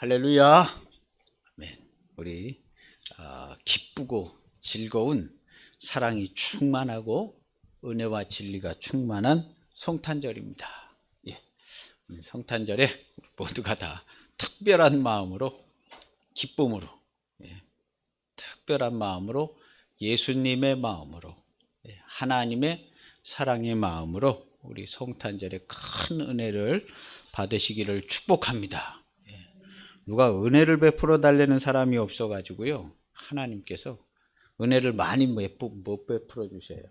할렐루야. 아멘. 우리 기쁘고 즐거운 사랑이 충만하고 은혜와 진리가 충만한 성탄절입니다. 예. 성탄절에 모두가 다 특별한 마음으로 기쁨으로 특별한 마음으로 예수님의 마음으로 하나님의 사랑의 마음으로 우리 성탄절에 큰 은혜를 받으시기를 축복합니다. 누가 은혜를 베풀어 달라는 사람이 없어가지고요, 하나님께서 은혜를 많이 못 베풀어 주셔요.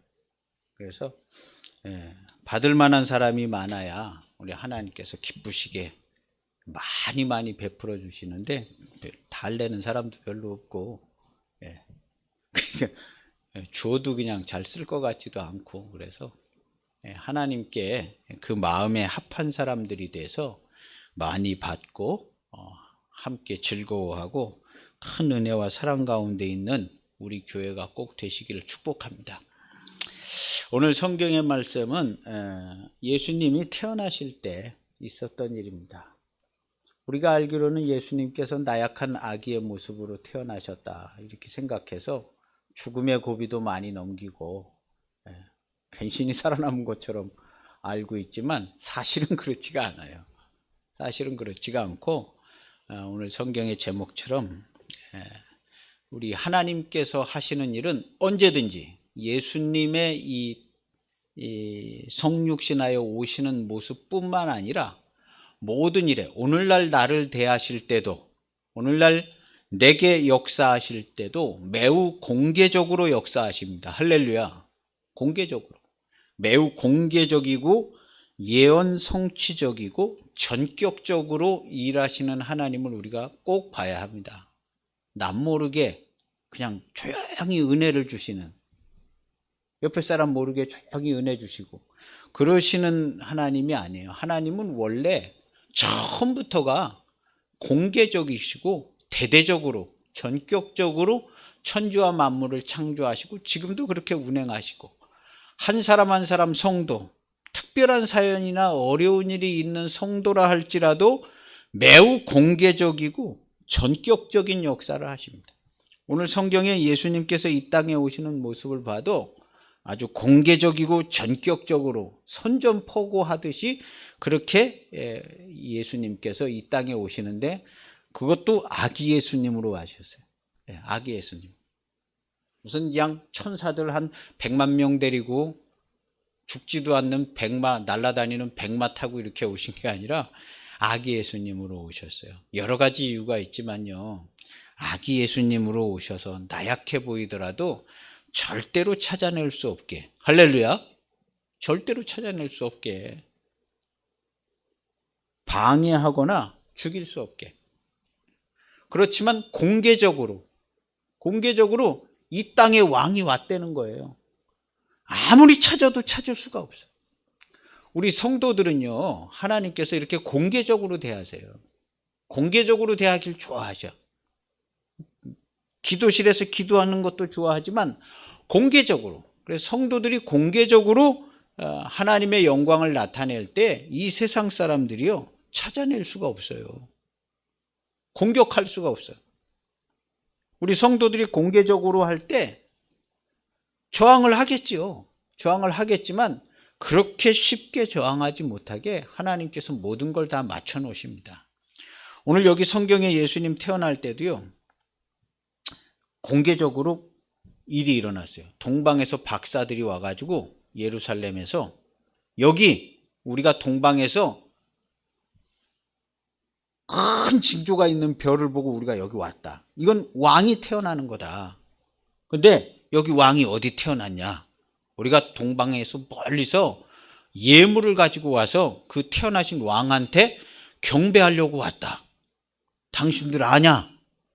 그래서 받을 만한 사람이 많아야 우리 하나님께서 기쁘시게 많이 베풀어 주시는데, 달래는 사람도 별로 없고, 줘도 그냥 잘 쓸 것 같지도 않고, 그래서 하나님께 그 마음에 합한 사람들이 돼서 많이 받고 함께 즐거워하고 큰 은혜와 사랑 가운데 있는 우리 교회가 꼭 되시기를 축복합니다. 오늘 성경의 말씀은 예수님이 태어나실 때 있었던 일입니다. 우리가 알기로는 예수님께서 나약한 아기의 모습으로 태어나셨다 이렇게 생각해서 죽음의 고비도 많이 넘기고 간신히 살아남은 것처럼 알고 있지만 사실은 그렇지가 않아요. 사실은 그렇지가 않고, 오늘 성경의 제목처럼 우리 하나님께서 하시는 일은 언제든지 예수님의 이 성육신하여 오시는 모습뿐만 아니라 모든 일에, 오늘날 나를 대하실 때도, 오늘날 내게 역사하실 때도 매우 공개적으로 역사하십니다. 할렐루야. 공개적으로, 매우 공개적이고 예언 성취적이고 전격적으로 일하시는 하나님을 우리가 꼭 봐야 합니다. 남 모르게 그냥 조용히 은혜를 주시는, 옆에 사람 모르게 조용히 은혜 주시고 그러시는 하나님이 아니에요. 하나님은 원래 처음부터가 공개적이시고 대대적으로 전격적으로 천지와 만물을 창조하시고 지금도 그렇게 운행하시고, 한 사람 한 사람 성도, 특별한 사연이나 어려운 일이 있는 성도라 할지라도 매우 공개적이고 전격적인 역사를 하십니다. 오늘 성경에 예수님께서 이 땅에 오시는 모습을 봐도 아주 공개적이고 전격적으로 선전포고하듯이 그렇게 예수님께서 이 땅에 오시는데, 그것도 아기 예수님으로 하셨어요. 아기 예수님. 무슨 양 천사들 한 100만 명 데리고 죽지도 않는 백마, 날아다니는 백마 타고 이렇게 오신 게 아니라 아기 예수님으로 오셨어요. 여러 가지 이유가 있지만요, 아기 예수님으로 오셔서 나약해 보이더라도 절대로 찾아낼 수 없게, 할렐루야, 절대로 찾아낼 수 없게, 방해하거나 죽일 수 없게, 그렇지만 공개적으로 이 땅에 왕이 왔다는 거예요. 아무리 찾아도 찾을 수가 없어요. 우리 성도들은요, 하나님께서 이렇게 공개적으로 대하세요. 공개적으로 대하길 좋아하셔. 기도실에서 기도하는 것도 좋아하지만 공개적으로, 그래서 성도들이 공개적으로 하나님의 영광을 나타낼 때 이 세상 사람들이요, 찾아낼 수가 없어요. 공격할 수가 없어요. 우리 성도들이 공개적으로 할 때 저항을 하겠지요. 저항을 하겠지만 그렇게 쉽게 저항하지 못하게 하나님께서 모든 걸 다 맞춰 놓으십니다. 오늘 여기 성경에 예수님 태어날 때도요, 공개적으로 일이 일어났어요. 동방에서 박사들이 와가지고 예루살렘에서, 여기 우리가 동방에서 큰 징조가 있는 별을 보고 우리가 여기 왔다. 이건 왕이 태어나는 거다. 근데 여기 왕이 어디 태어났냐? 우리가 동방에서 멀리서 예물을 가지고 와서 그 태어나신 왕한테 경배하려고 왔다. 당신들 아냐?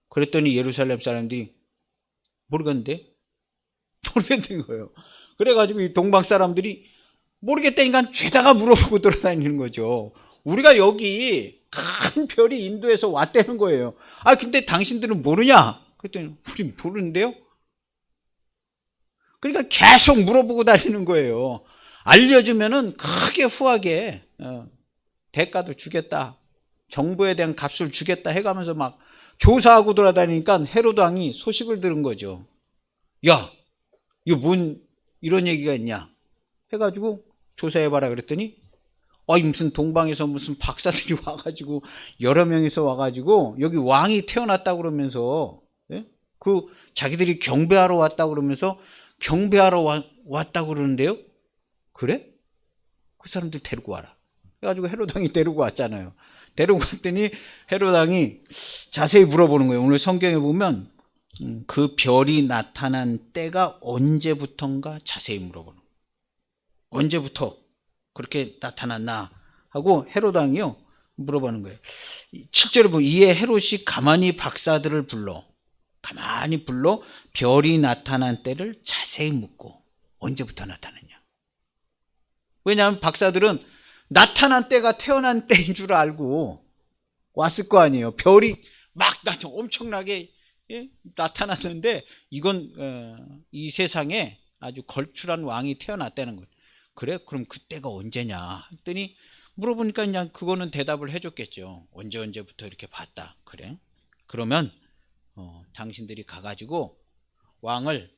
그랬더니 예루살렘 사람들이 모르겠는데? 모르겠는 거예요. 그래가지고 이 동방 사람들이 모르겠다니까 죄다가 물어보고 돌아다니는 거죠. 우리가 여기 큰 별이 인도에서 왔다는 거예요. 근데 당신들은 모르냐? 그랬더니 우리 모르는데요? 그러니까 계속 물어보고 다니는 거예요. 알려주면은 크게 후하게 대가도 주겠다. 정부에 대한 값을 주겠다 해가면서 막 조사하고 돌아다니니까 헤로드 왕이 소식을 들은 거죠. 야, 이거 뭔 이런 얘기가 있냐 해가지고 조사해봐라 그랬더니 무슨 동방에서 무슨 박사들이 와가지고 여러 명이서 와가지고 여기 왕이 태어났다 그러면서 그 자기들이 경배하러 왔다 그러면서 경배하러 왔다 그러는데요. 그래? 그 사람들 데리고 와라. 해가지고 헤로드 왕이 데리고 왔잖아요. 데리고 왔더니 헤로드 왕이 자세히 물어보는 거예요. 오늘 성경에 보면 그 별이 나타난 때가 언제부턴가 자세히 물어보는 거예요. 언제부터 그렇게 나타났나 하고 헤로드 왕이요 물어보는 거예요. 7절에 보면 이에 헤롯이 가만히 불러 별이 나타난 때를 자세히 묻고 언제부터 나타났냐. 왜냐하면 박사들은 나타난 때가 태어난 때인 줄 알고 왔을 거 아니에요. 별이 막 엄청나게 나타났는데 이건 이 세상에 아주 걸출한 왕이 태어났다는 거예요. 그래? 그럼 그때가 언제냐 했더니 물어보니까 그냥 그거는 대답을 해줬겠죠. 언제부터 이렇게 봤다. 그래? 그러면 당신들이 가가지고 왕을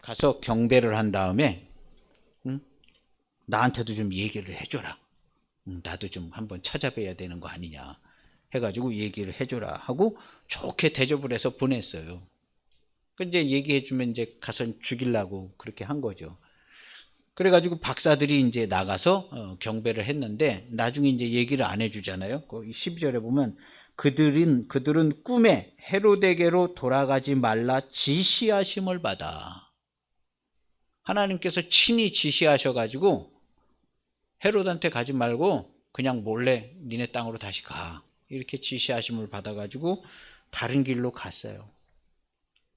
가서 경배를 한 다음에 나한테도 좀 얘기를 해줘라. 나도 좀 한번 찾아뵈야 되는 거 아니냐 해가지고 얘기를 해줘라 하고 좋게 대접을 해서 보냈어요. 이제 얘기해주면 이제 가서 죽이려고 그렇게 한 거죠. 그래가지고 박사들이 이제 나가서 경배를 했는데 나중에 이제 얘기를 안 해주잖아요. 그 12절에 보면 그들은 꿈에 헤로데게로 돌아가지 말라 지시하심을 받아. 하나님께서 친히 지시하셔가지고 헤롯한테 가지 말고 그냥 몰래 니네 땅으로 다시 가. 이렇게 지시하심을 받아가지고 다른 길로 갔어요.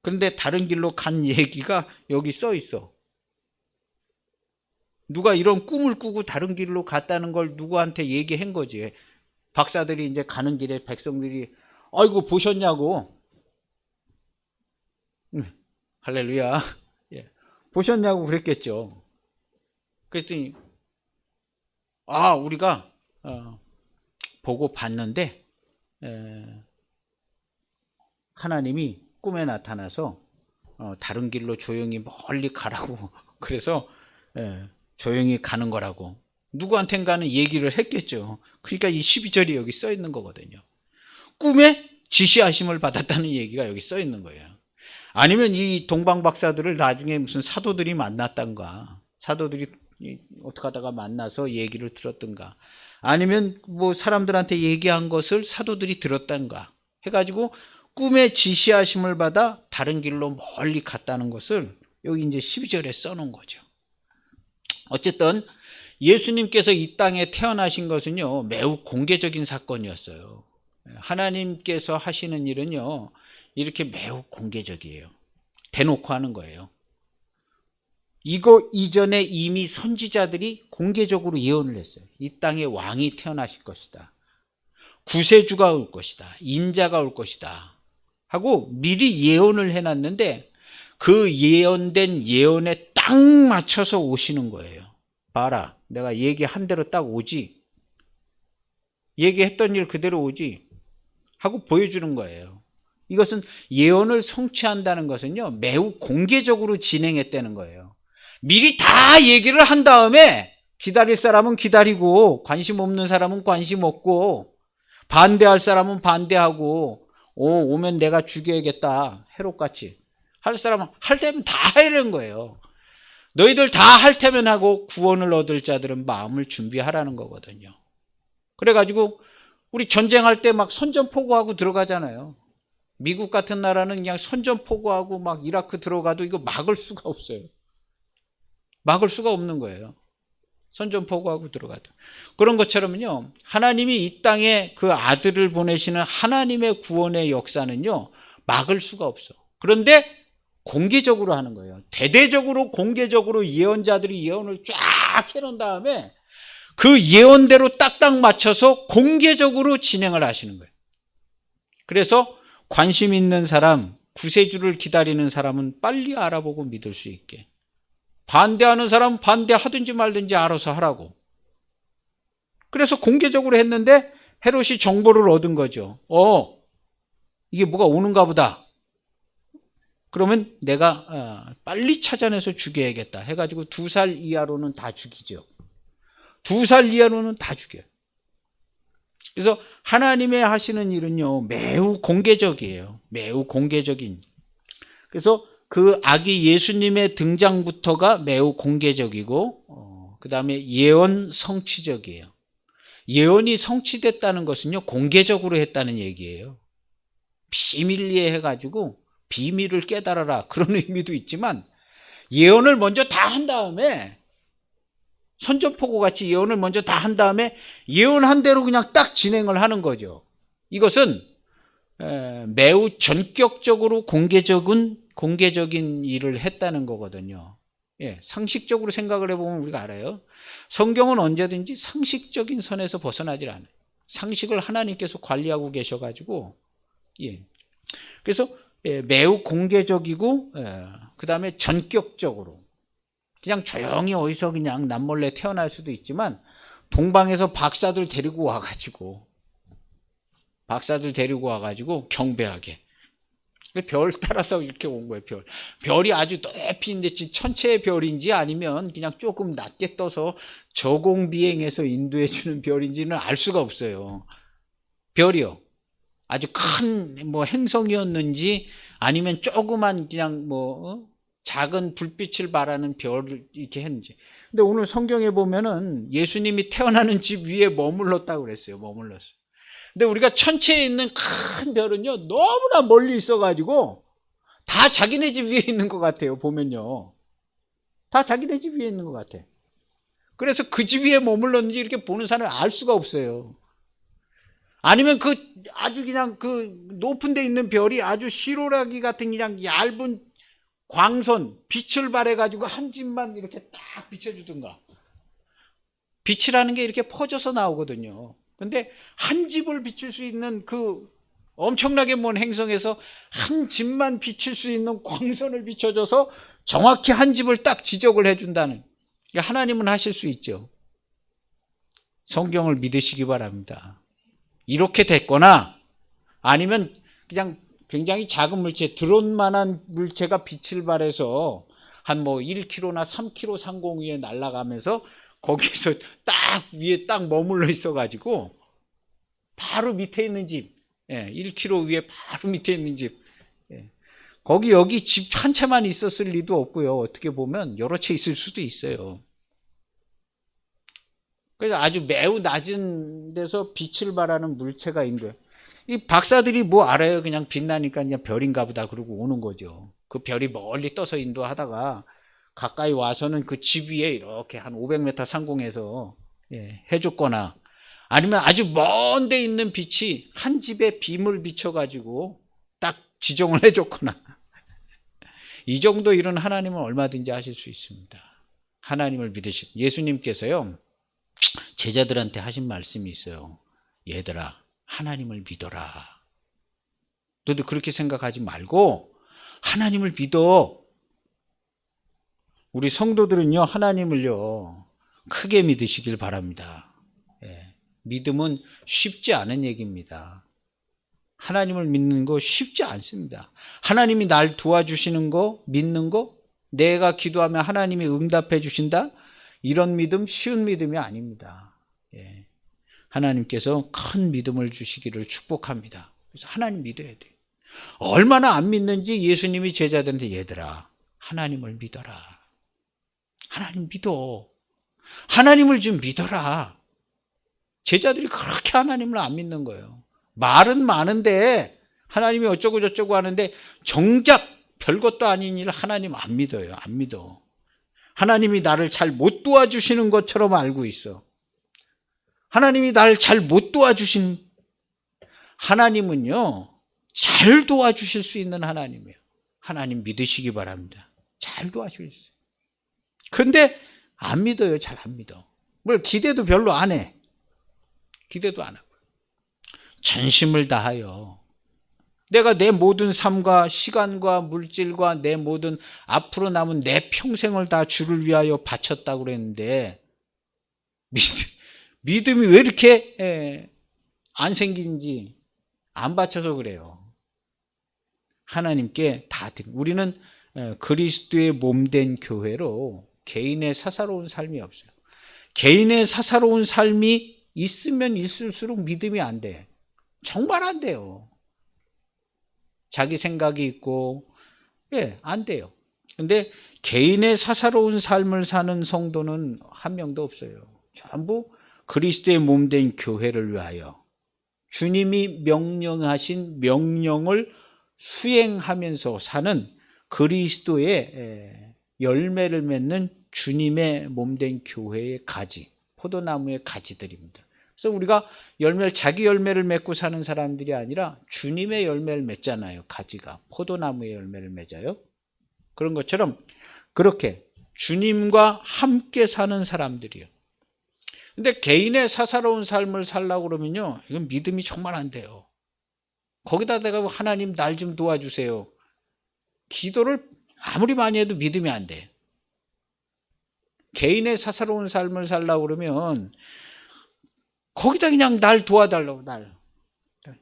그런데 다른 길로 간 얘기가 여기 써 있어. 누가 이런 꿈을 꾸고 다른 길로 갔다는 걸 누구한테 얘기한 거지. 박사들이 이제 가는 길에 백성들이 아이고 보셨냐고. 할렐루야. 보셨냐고 그랬겠죠. 그랬더니 우리가 보고 봤는데 하나님이 꿈에 나타나서 다른 길로 조용히 멀리 가라고 그래서 조용히 가는 거라고 누구한텐가는 얘기를 했겠죠. 그러니까 이 12절이 여기 써 있는 거거든요. 꿈에 지시하심을 받았다는 얘기가 여기 써 있는 거예요. 아니면 이 동방 박사들을 나중에 무슨 사도들이 만났던가, 사도들이 어떻게 하다가 만나서 얘기를 들었던가, 아니면 뭐 사람들한테 얘기한 것을 사도들이 들었던가 해가지고 꿈에 지시하심을 받아 다른 길로 멀리 갔다는 것을 여기 이제 12절에 써놓은 거죠. 어쨌든 예수님께서 이 땅에 태어나신 것은요 매우 공개적인 사건이었어요. 하나님께서 하시는 일은요 이렇게 매우 공개적이에요. 대놓고 하는 거예요. 이거 이전에 이미 선지자들이 공개적으로 예언을 했어요. 이 땅에 왕이 태어나실 것이다. 구세주가 올 것이다. 인자가 올 것이다. 하고 미리 예언을 해놨는데 그 예언된 예언에 딱 맞춰서 오시는 거예요. 봐라, 내가 얘기한 대로 딱 오지. 얘기했던 일 그대로 오지. 하고 보여주는 거예요. 이것은 예언을 성취한다는 것은요 매우 공개적으로 진행했다는 거예요. 미리 다 얘기를 한 다음에 기다릴 사람은 기다리고 관심 없는 사람은 관심 없고 반대할 사람은 반대하고 오면 내가 죽여야겠다 헤롯같이 할 사람은 할 때면 다 하려는 거예요. 너희들 다 할 테면 하고 구원을 얻을 자들은 마음을 준비하라는 거거든요. 그래가지고 우리 전쟁할 때 막 선전포고하고 들어가잖아요. 미국 같은 나라는 그냥 선전포고하고 막 이라크 들어가도 이거 막을 수가 없어요. 막을 수가 없는 거예요. 선전포고하고 들어가도. 그런 것처럼요 하나님이 이 땅에 그 아들을 보내시는 하나님의 구원의 역사는요 막을 수가 없어. 그런데 공개적으로 하는 거예요. 대대적으로 공개적으로 예언자들이 예언을 쫙 해놓은 다음에 그 예언대로 딱딱 맞춰서 공개적으로 진행을 하시는 거예요. 그래서 관심 있는 사람, 구세주를 기다리는 사람은 빨리 알아보고 믿을 수 있게, 반대하는 사람은 반대하든지 말든지 알아서 하라고. 그래서 공개적으로 했는데 헤롯이 정보를 얻은 거죠. 이게 뭐가 오는가 보다. 그러면 내가 빨리 찾아내서 죽여야겠다 해가지고 2살 이하로는 다 죽이죠. 2살 이하로는 다 죽여요. 그래서 하나님의 하시는 일은요, 매우 공개적이에요. 매우 공개적인. 그래서 그 아기 예수님의 등장부터가 매우 공개적이고, 그 다음에 예언 성취적이에요. 예언이 성취됐다는 것은요, 공개적으로 했다는 얘기예요. 비밀리에 해가지고 비밀을 깨달아라, 그런 의미도 있지만, 예언을 먼저 다 한 다음에, 선전포고 같이 예언을 먼저 다 한 다음에 예언한 대로 그냥 딱 진행을 하는 거죠. 이것은 매우 전격적으로 공개적인 일을 했다는 거거든요. 예, 상식적으로 생각을 해보면 우리가 알아요. 성경은 언제든지 상식적인 선에서 벗어나질 않아요. 상식을 하나님께서 관리하고 계셔가지고, 예. 그래서 매우 공개적이고, 그 다음에 전격적으로. 그냥 조용히 어디서 그냥 남몰래 태어날 수도 있지만, 동방에서 박사들 데리고 와가지고 경배하게. 별 따라서 이렇게 온 거예요, 별이 아주 높이 있는데 천체의 별인지 아니면 그냥 조금 낮게 떠서 저공비행해서 인도해주는 별인지는 알 수가 없어요. 별이요. 아주 큰 행성이었는지 아니면 조그만 그냥 작은 불빛을 발하는 별을 이렇게 했는지. 근데 오늘 성경에 보면은 예수님이 태어나는 집 위에 머물렀다고 그랬어요. 머물렀어요. 근데 우리가 천체에 있는 큰 별은요, 너무나 멀리 있어가지고 다 자기네 집 위에 있는 것 같아요. 보면요, 다 자기네 집 위에 있는 것 같아. 그래서 그 집 위에 머물렀는지 이렇게 보는 사람을 알 수가 없어요. 아니면 아주 그냥 높은 데 있는 별이 아주 시로라기 같은 그냥 얇은 광선, 빛을 발해가지고 한 집만 이렇게 딱 비춰주든가. 빛이라는 게 이렇게 퍼져서 나오거든요. 근데 한 집을 비출 수 있는 엄청나게 먼 행성에서 한 집만 비출 수 있는 광선을 비춰줘서 정확히 한 집을 딱 지적을 해준다는. 하나님은 하실 수 있죠. 성경을 믿으시기 바랍니다. 이렇게 됐거나 아니면 그냥 굉장히 작은 물체, 드론만한 물체가 빛을 발해서 한 1km나 3km 상공 위에 날아가면서 거기서 딱 위에 딱 머물러 있어가지고 바로 밑에 있는 집, 1km 위에 바로 밑에 있는 집, 여기 집 한 채만 있었을 리도 없고요. 어떻게 보면 여러 채 있을 수도 있어요. 그래서 아주 매우 낮은 데서 빛을 발하는 물체가 있는 거예요. 이 박사들이 알아요. 그냥 빛나니까 그냥 별인가 보다 그러고 오는 거죠. 그 별이 멀리 떠서 인도하다가 가까이 와서는 그 집 위에 이렇게 한 500m 상공에서 해줬거나, 아니면 아주 먼 데 있는 빛이 한 집에 빔을 비춰가지고 딱 지정을 해줬거나. 이 정도 일은 하나님은 얼마든지 하실 수 있습니다. 하나님을 믿으시고. 예수님께서요, 제자들한테 하신 말씀이 있어요. 얘들아, 하나님을 믿어라. 너도 그렇게 생각하지 말고 하나님을 믿어. 우리 성도들은요, 하나님을요, 크게 믿으시길 바랍니다. 믿음은 쉽지 않은 얘기입니다. 하나님을 믿는 거 쉽지 않습니다. 하나님이 날 도와주시는 거, 믿는 거, 내가 기도하면 하나님이 응답해 주신다? 이런 믿음 쉬운 믿음이 아닙니다. 하나님께서 큰 믿음을 주시기를 축복합니다. 그래서 하나님 믿어야 돼요. 얼마나 안 믿는지 예수님이 제자들한테 얘들아, 하나님을 믿어라. 하나님 믿어. 하나님을 좀 믿어라. 제자들이 그렇게 하나님을 안 믿는 거예요. 말은 많은데 하나님이 어쩌고 저쩌고 하는데 정작 별것도 아닌 일 하나님 안 믿어요. 안 믿어. 하나님이 나를 잘 못 도와주시는 것처럼 알고 있어. 하나님이 나를 잘 못 도와주신, 하나님은요, 잘 도와주실 수 있는 하나님이에요. 하나님 믿으시기 바랍니다. 잘 도와주실 수 있어요. 그런데 안 믿어요. 잘 안 믿어. 기대도 별로 안 해. 기대도 안 하고. 전심을 다하여 내가 내 모든 삶과 시간과 물질과 내 모든 앞으로 남은 내 평생을 다 주를 위하여 바쳤다고 그랬는데, 믿음이 왜 이렇게 안 생긴 지 안 바쳐서 그래요. 하나님께 다 우리는 그리스도의 몸된 교회로 개인의 사사로운 삶이 없어요. 개인의 사사로운 삶이 있으면 있을수록 믿음이 안 돼. 정말 안 돼요. 자기 생각이 있고, 안 돼요. 근데 개인의 사사로운 삶을 사는 성도는 한 명도 없어요. 전부 그리스도의 몸된 교회를 위하여 주님이 명령하신 명령을 수행하면서 사는 그리스도의 열매를 맺는 주님의 몸된 교회의 가지, 포도나무의 가지들입니다. 그래서 우리가 자기 열매를 맺고 사는 사람들이 아니라 주님의 열매를 맺잖아요. 가지가 포도나무의 열매를 맺어요. 그런 것처럼 그렇게 주님과 함께 사는 사람들이요. 근데 개인의 사사로운 삶을 살려고 그러면요, 이건 믿음이 정말 안 돼요. 거기다 내가 하나님 날 좀 도와주세요. 기도를 아무리 많이 해도 믿음이 안 돼. 개인의 사사로운 삶을 살려고 그러면 거기다 그냥 날 도와달라고.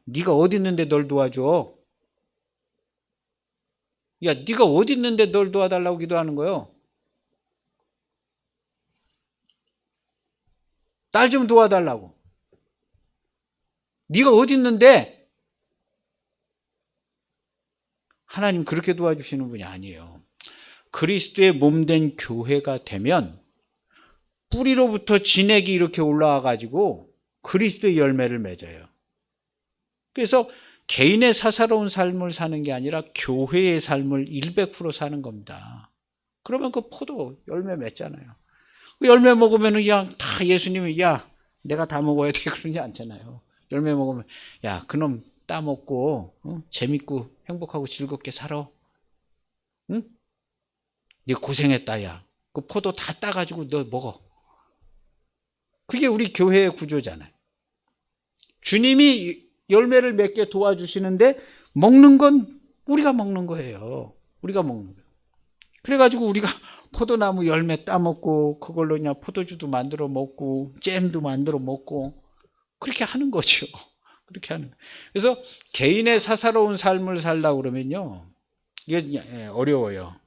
네가 어디 있는데 널 도와줘. 야, 네가 어디 있는데 널 도와달라고 기도하는 거예요. 날 좀 도와달라고. 네가 어디 있는데. 하나님 그렇게 도와주시는 분이 아니에요. 그리스도의 몸된 교회가 되면 뿌리로부터 진액이 이렇게 올라와 가지고 그리스도의 열매를 맺어요. 그래서 개인의 사사로운 삶을 사는 게 아니라 교회의 삶을 100% 사는 겁니다. 그러면 그 포도 열매 맺잖아요. 그 열매 먹으면 그냥 다 예수님이 내가 다 먹어야 돼 그러지 않잖아요. 열매 먹으면 그놈 따먹고 재밌고 행복하고 즐겁게 살아. 응? 네 고생했다. 그 포도 다 따가지고 너 먹어. 그게 우리 교회의 구조잖아요. 주님이 열매를 맺게 도와주시는데 먹는 건 우리가 먹는 거예요. 우리가 먹는 거예요. 그래가지고 우리가 포도나무 열매 따먹고 그걸로 그냥 포도주도 만들어 먹고 잼도 만들어 먹고 그렇게 하는 거죠. 그렇게 하는 거예요. 그래서 개인의 사사로운 삶을 살려고 그러면요, 이게 어려워요.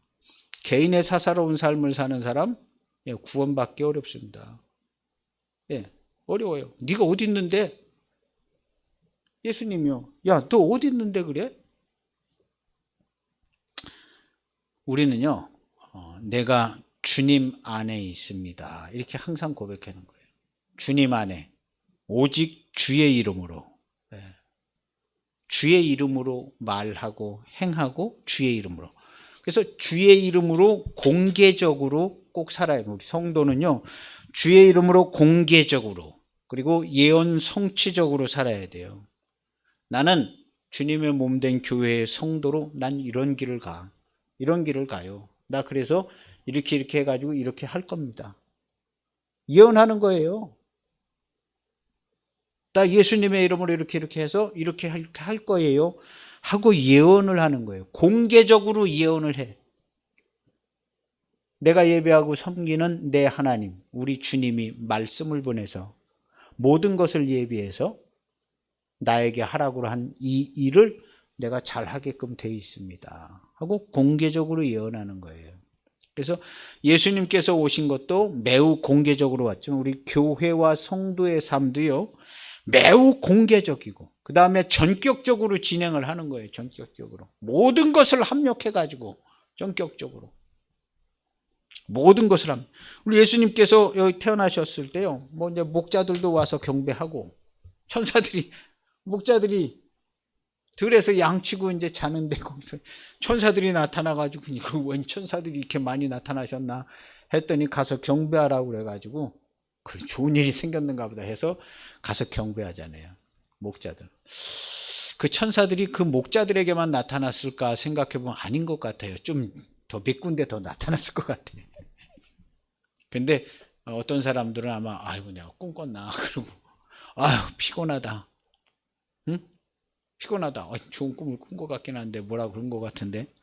개인의 사사로운 삶을 사는 사람 구원받기 어렵습니다. 어려워요. 네가 어디 있는데? 예수님이요. 너 어디 있는데 그래? 우리는요, 내가 주님 안에 있습니다. 이렇게 항상 고백하는 거예요. 주님 안에 오직 주의 이름으로, 주의 이름으로 말하고 행하고 주의 이름으로. 그래서 주의 이름으로 공개적으로 꼭 살아야 돼요. 우리 성도는요, 주의 이름으로 공개적으로 그리고 예언 성취적으로 살아야 돼요. 나는 주님의 몸된 교회의 성도로 난 이런 길을 가. 이런 길을 가요. 나 그래서 이렇게 해가지고 이렇게 할 겁니다. 예언하는 거예요. 나 예수님의 이름으로 이렇게 해서 이렇게 할 거예요. 하고 예언을 하는 거예요. 공개적으로 예언을 해. 내가 예배하고 섬기는 내 하나님, 우리 주님이 말씀을 보내서 모든 것을 예비해서 나에게 하라고 한 이 일을 내가 잘하게끔 되어 있습니다. 하고 공개적으로 예언하는 거예요. 그래서 예수님께서 오신 것도 매우 공개적으로 왔죠. 우리 교회와 성도의 삶도요, 매우 공개적이고 그 다음에 전격적으로 진행을 하는 거예요. 전격적으로 모든 것을 합력해가지고 전격적으로 모든 것을 합니다. 우리 예수님께서 여기 태어나셨을 때요, 이제 목자들도 와서 경배하고 천사들이 목자들이 들에서 양치고 이제 자는데 거기서 천사들이 나타나가지고 이거 웬 천사들이 이렇게 많이 나타나셨나 했더니 가서 경배하라고 그래가지고 그 좋은 일이 생겼는가 보다 해서 가서 경배하잖아요. 목자들. 그 천사들이 그 목자들에게만 나타났을까 생각해보면 아닌 것 같아요. 좀 더 몇 군데 더 나타났을 것 같아요. 근데 어떤 사람들은 아마 아이고 내가 꿈 꿨나 그러고 아유 피곤하다. 응? 피곤하다. 좋은 꿈을 꾼 것 같긴 한데 뭐라 그런 것 같은데.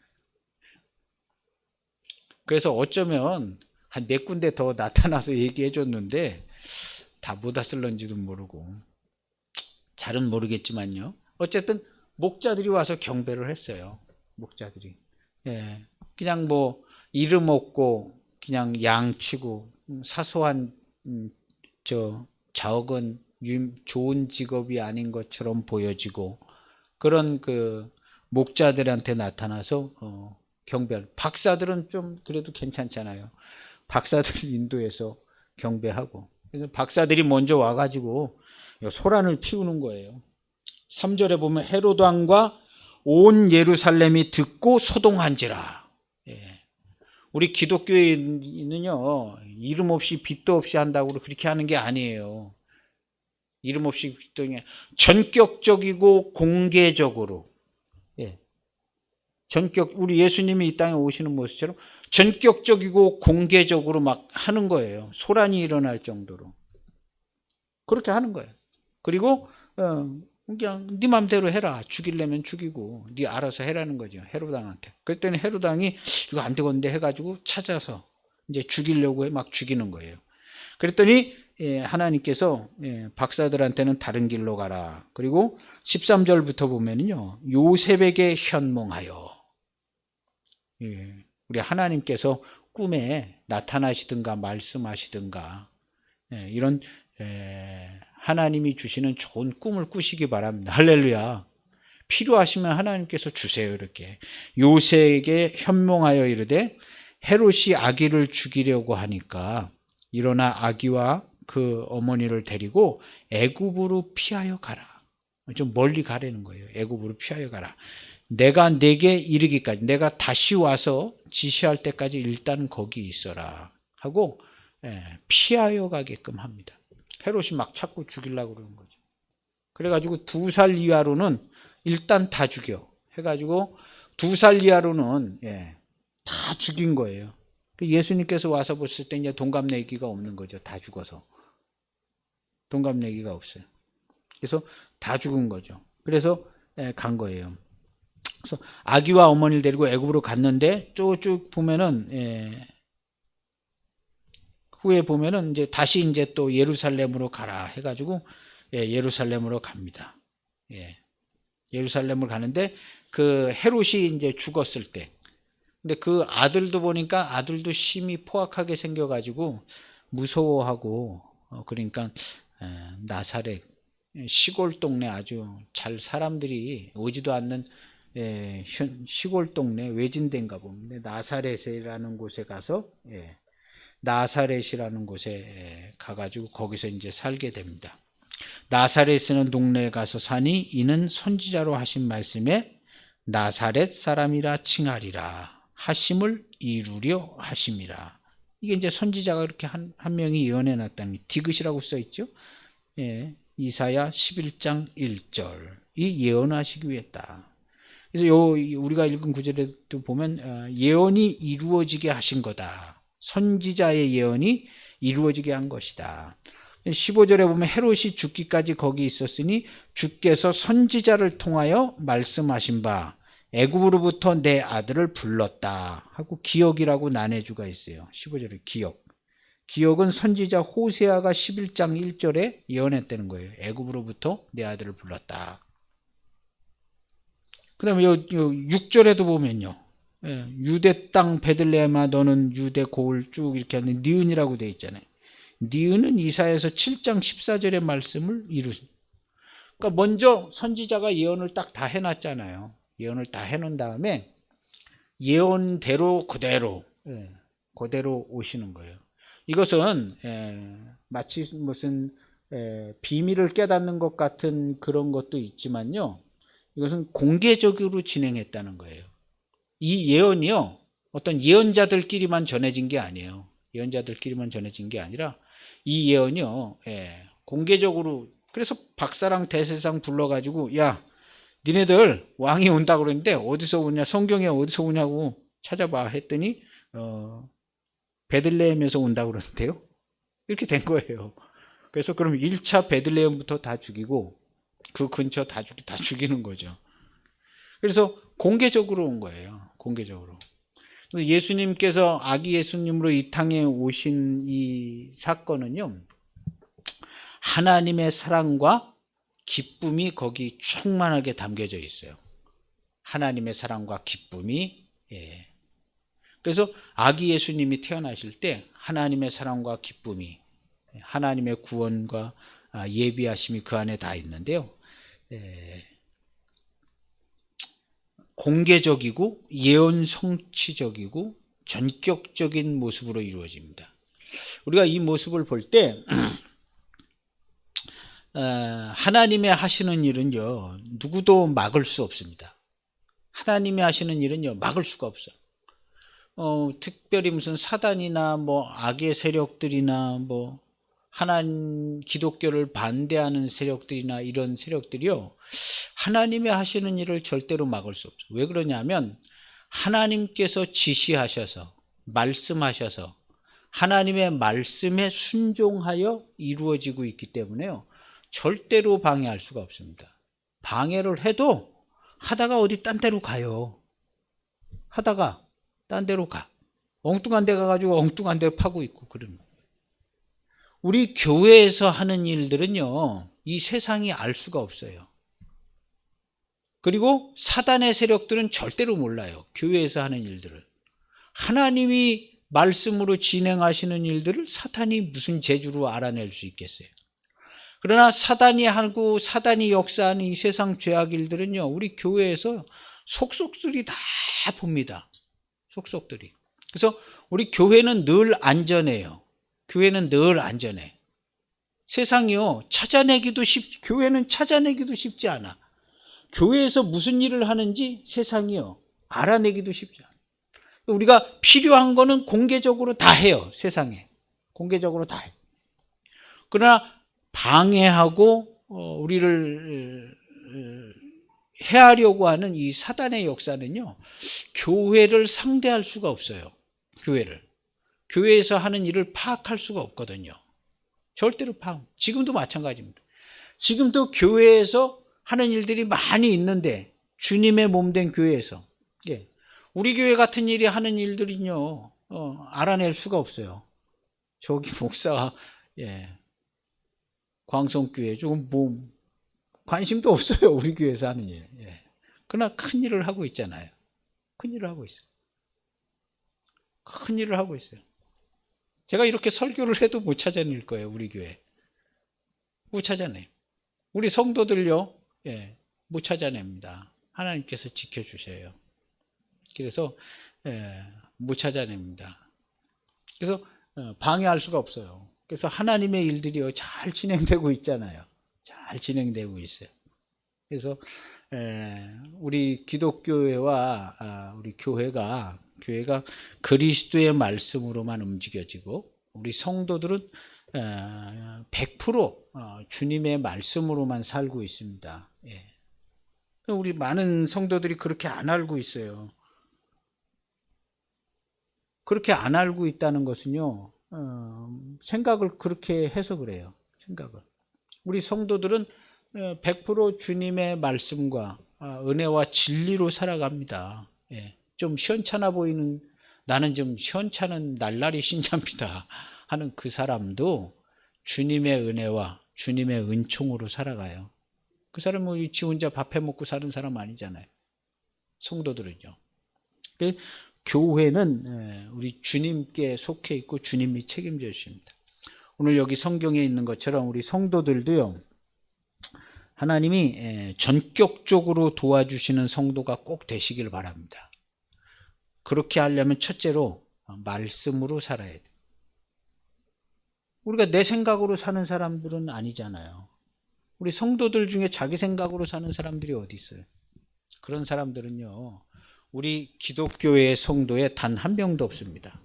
그래서 어쩌면 한 몇 군데 더 나타나서 얘기해 줬는데 다 못 왔을런지도 모르고 잘은 모르겠지만요. 어쨌든 목자들이 와서 경배를 했어요. 목자들이. 예. 그냥 뭐 이름 없고 그냥 양 치고 사소한 적은 좋은 직업이 아닌 것처럼 보여지고 그런 그 목자들한테 나타나서 경배를. 박사들은 좀 그래도 괜찮잖아요. 박사들 인도해서 경배하고. 그래서 박사들이 먼저 와가지고 소란을 피우는 거예요. 3절에 보면 헤롯 왕과 온 예루살렘이 듣고 소동한지라. 예. 우리 기독교인은요, 이름 없이 빚도 없이 한다고 그렇게 하는 게 아니에요. 이름 없이 빚도 전격적이고 공개적으로. 예. 우리 예수님이 이 땅에 오시는 모습처럼 전격적이고 공개적으로 막 하는 거예요. 소란이 일어날 정도로. 그렇게 하는 거예요. 그리고, 그냥 네 맘대로 해라. 죽이려면 죽이고 네 알아서 해라는 거죠. 헤롯왕한테. 그랬더니 헤롯왕이 이거 안 되겠는데 해가지고 찾아서 이제 죽이려고 막 죽이는 거예요. 그랬더니 하나님께서 박사들한테는 다른 길로 가라. 그리고 13절부터 보면은요. 요셉에게 현몽하여. 우리 하나님께서 꿈에 나타나시든가 말씀하시든가 이런 하나님이 주시는 좋은 꿈을 꾸시기 바랍니다. 할렐루야. 필요하시면 하나님께서 주세요. 이렇게 요셉에게 현몽하여 이르되 헤롯이 아기를 죽이려고 하니까 일어나 아기와 그 어머니를 데리고 애굽으로 피하여 가라. 좀 멀리 가라는 거예요. 애굽으로 피하여 가라. 내가 내게 이르기까지, 내가 다시 와서 지시할 때까지 일단 거기 있어라 하고 피하여 가게끔 합니다. 헤롯이 막 찾고 죽이려고 그러는 거죠. 그래가지고 2살 이하로는 일단 다 죽여 해가지고 2살 이하로는 다 죽인 거예요. 예수님께서 와서 봤을 때 이제 동갑내기가 없는 거죠. 다 죽어서. 동갑내기가 없어요. 그래서 다 죽은 거죠. 그래서 간 거예요. 그래서 아기와 어머니를 데리고 애굽으로 갔는데 쭉 보면은 후에 보면은 이제 다시 이제 또 예루살렘으로 가라 해가지고 예루살렘으로 갑니다. 예루살렘으로 가는데 그 헤롯이 이제 죽었을 때, 근데 그 아들도 보니까 아들도 심히 포악하게 생겨가지고 무서워하고 그러니까 나사렛 시골 동네 아주 잘 사람들이 오지도 않는 시골 동네 외진데인가 봅니다. 나사렛이라는 곳에 가서 나사렛이라는 곳에 가가지고 거기서 이제 살게 됩니다. 나사렛이라는 동네에 가서 사니 이는 선지자로 하신 말씀에 나사렛 사람이라 칭하리라 하심을 이루려 하심이라. 이게 이제 선지자가 이렇게 한 명이 예언해 놨다는 디귿이라고 써 있죠. 이사야 11장 1절. 이 예언하시기 위했다. 그래서 우리가 읽은 구절에도 보면 예언이 이루어지게 하신 거다. 선지자의 예언이 이루어지게 한 것이다. 15절에 보면 헤롯이 죽기까지 거기 있었으니 주께서 선지자를 통하여 말씀하신 바 애굽으로부터 내 아들을 불렀다 하고 기억이라고 나뇌주가 있어요. 15절에 기억. 기억은 선지자 호세아가 11장 1절에 예언했다는 거예요. 애굽으로부터 내 아들을 불렀다. 그 다음에 6절에도 보면요. 유대 땅 베들레헴아 너는 유대 고을 쭉 이렇게 하는 니은이라고 되어 있잖아요. 니은은 이사야서 7장 14절의 말씀을 이루신. 그러니까 먼저 선지자가 예언을 딱 다 해놨잖아요. 예언을 다 해놓은 다음에 예언대로 그대로 오시는 거예요. 이것은 마치 무슨 비밀을 깨닫는 것 같은 그런 것도 있지만요. 이것은 공개적으로 진행했다는 거예요. 이 예언이요. 어떤 예언자들끼리만 전해진 게 아니에요. 예언자들끼리만 전해진 게 아니라 이 예언이요. 공개적으로. 그래서 박사랑 대세상 불러가지고 야 니네들 왕이 온다 그러는데 어디서 오냐, 성경에 어디서 오냐고 찾아봐 했더니 베들레헴에서 온다 그러는데요. 이렇게 된 거예요. 그래서 그럼 1차 베들레헴부터 다 죽이고 그 근처 다 죽이는 거죠. 그래서 공개적으로 온 거예요. 공개적으로. 그래서 예수님께서 아기 예수님으로 이 땅에 오신 이 사건은요, 하나님의 사랑과 기쁨이 거기 충만하게 담겨져 있어요. 하나님의 사랑과 기쁨이. 예. 그래서 아기 예수님이 태어나실 때 하나님의 사랑과 기쁨이, 하나님의 구원과 예비하심이 그 안에 다 있는데요. 공개적이고 예언 성취적이고 전격적인 모습으로 이루어집니다. 우리가 이 모습을 볼 때 하나님의 하시는 일은요, 누구도 막을 수 없습니다. 하나님이 하시는 일은요, 막을 수가 없어요. 특별히 무슨 사단이나 뭐 악의 세력들이나 뭐 하나님 기독교를 반대하는 세력들이나 이런 세력들이요, 하나님의 하시는 일을 절대로 막을 수 없어요. 왜 그러냐면 하나님께서 지시하셔서 말씀하셔서 하나님의 말씀에 순종하여 이루어지고 있기 때문에요, 절대로 방해할 수가 없습니다. 방해를 해도 하다가 어디 딴 데로 가요. 하다가 딴 데로 가. 엉뚱한 데 가가지고 엉뚱한 데 파고 있고 그러는 거예요. 우리 교회에서 하는 일들은요, 이 세상이 알 수가 없어요. 그리고 사단의 세력들은 절대로 몰라요. 교회에서 하는 일들을. 하나님이 말씀으로 진행하시는 일들을 사탄이 무슨 재주로 알아낼 수 있겠어요. 그러나 사단이 하고 사단이 역사하는 이 세상 죄악 일들은요, 우리 교회에서 속속들이 다 봅니다. 속속들이. 그래서 우리 교회는 늘 안전해요. 교회는 늘 안전해. 세상이요, 교회는 찾아내기도 쉽지 않아. 교회에서 무슨 일을 하는지 세상이요, 알아내기도 쉽지 않아. 우리가 필요한 거는 공개적으로 다 해요. 세상에. 공개적으로 다 해요. 그러나 방해하고 우리를 해하려고 하는 이 사단의 역사는요, 교회를 상대할 수가 없어요. 교회에서 하는 일을 파악할 수가 없거든요. 절대로 지금도 마찬가지입니다. 지금도 교회에서 하는 일들이 많이 있는데, 주님의 몸된 교회에서, 우리 교회 같은 일이 하는 일들은요, 알아낼 수가 없어요. 저기 목사가 광성교회 조금 관심도 없어요. 우리 교회에서 하는 일. 그러나 큰 일을 하고 있잖아요. 큰 일을 하고 있어요. 큰 일을 하고 있어요. 제가 이렇게 설교를 해도 못 찾아낼 거예요. 우리 교회. 못 찾아내요. 우리 성도들요, 못 찾아냅니다. 하나님께서 지켜주셔요. 그래서 못 찾아냅니다. 그래서 방해할 수가 없어요. 그래서 하나님의 일들이요, 잘 진행되고 있잖아요. 잘 진행되고 있어요. 그래서 우리 기독교회와 우리 교회가 그리스도의 말씀으로만 움직여지고, 우리 성도들은 100% 주님의 말씀으로만 살고 있습니다. 우리 많은 성도들이 그렇게 안 알고 있어요. 그렇게 안 알고 있다는 것은요, 생각을 그렇게 해서 그래요. 생각을. 우리 성도들은 100% 주님의 말씀과 은혜와 진리로 살아갑니다. 좀 시원찮아 보이는, 나는 좀 시원찮은 날라리 신자입니다 하는 그 사람도 주님의 은혜와 주님의 은총으로 살아가요. 그 사람은 지 혼자 밥 해먹고 사는 사람 아니잖아요. 성도들은요. 교회는 우리 주님께 속해 있고 주님이 책임져 주십니다. 오늘 여기 성경에 있는 것처럼 우리 성도들도요, 하나님이 전격적으로 도와주시는 성도가 꼭 되시길 바랍니다. 그렇게 하려면 첫째로 말씀으로 살아야 돼요. 우리가 내 생각으로 사는 사람들은 아니잖아요. 우리 성도들 중에 자기 생각으로 사는 사람들이 어디 있어요? 그런 사람들은요, 우리 기독교의 성도에 단 한 명도 없습니다.